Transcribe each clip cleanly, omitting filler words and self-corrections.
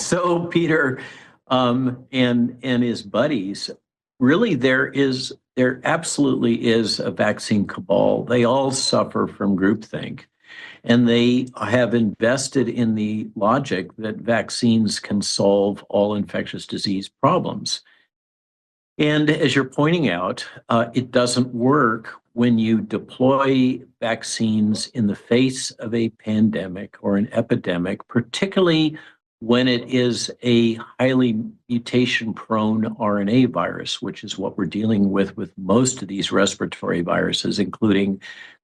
So Peter and his buddies, really there absolutely is a vaccine cabal. They all suffer from groupthink, and they have invested in the logic that vaccines can solve all infectious disease problems. And as you're pointing out, it doesn't work when you deploy vaccines in the face of a pandemic or an epidemic, particularly when it is a highly mutation-prone RNA virus, which is what we're dealing with most of these respiratory viruses, including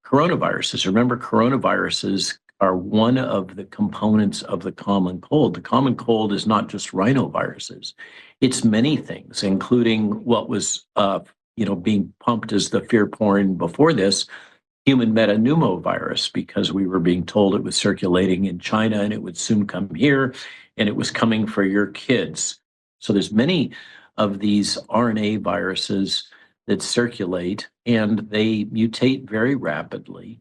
coronaviruses. Remember, coronaviruses are one of the components of the common cold. The common cold is not just rhinoviruses. It's many things, including what was being pumped as the fear porn before this, human metapneumovirus, because we were being told it was circulating in China and it would soon come here, and it was coming for your kids. So there's many of these RNA viruses that circulate, and they mutate very rapidly.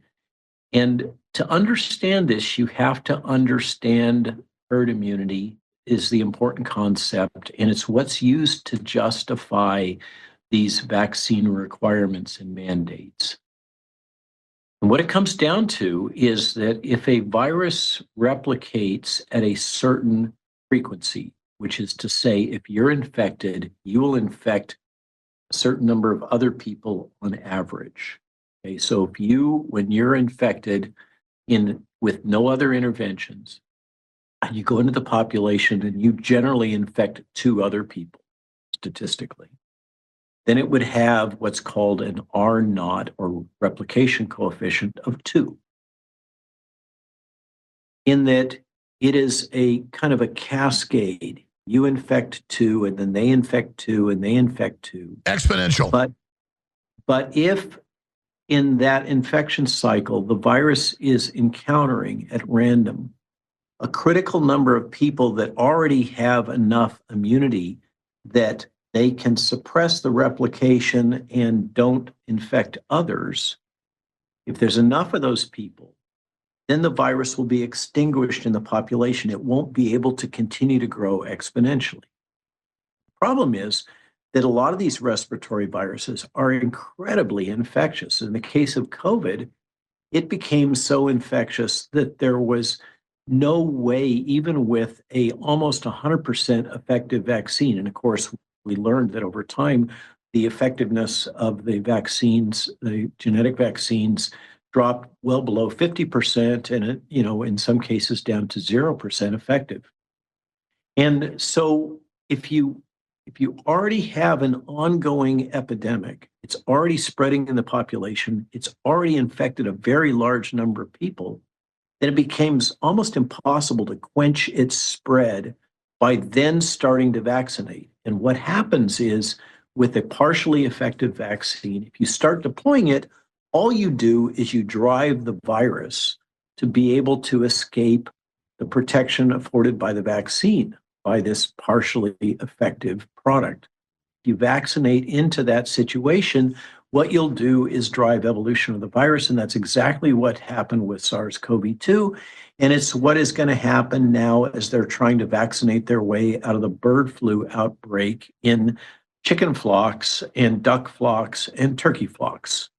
And to understand this, you have to understand herd immunity is the important concept, and it's what's used to justify these vaccine requirements and mandates. And what it comes down to is that if a virus replicates at a certain frequency, which is to say, if you're infected, you will infect a certain number of other people on average. Okay, so when you're infected with no other interventions, and you go into the population and you generally infect 2 other people, statistically, then it would have what's called an R naught, or replication coefficient, of 2. In that it is a kind of a cascade. You infect 2, and then they infect 2, and they infect 2. Exponential. But if in that infection cycle, the virus is encountering at random a critical number of people that already have enough immunity that they can suppress the replication and don't infect others, if there's enough of those people, then the virus will be extinguished in the population. It won't be able to continue to grow exponentially. The problem is that a lot of these respiratory viruses are incredibly infectious. In the case of COVID, it became so infectious that there was no way, even with a almost 100% effective vaccine. And of course, we learned that over time, the effectiveness of the vaccines, the genetic vaccines, dropped well below 50%, and in some cases down to 0% effective. And so if you already have an ongoing epidemic, it's already spreading in the population, it's already infected a very large number of people, then it becomes almost impossible to quench its spread by then starting to vaccinate. And what happens is, with a partially effective vaccine, if you start deploying it, all you do is you drive the virus to be able to escape the protection afforded by the vaccine, by this partially effective product. If you vaccinate into that situation, what you'll do is drive evolution of the virus, and that's exactly what happened with SARS-CoV-2, and it's what is going to happen now as they're trying to vaccinate their way out of the bird flu outbreak in chicken flocks and duck flocks and turkey flocks.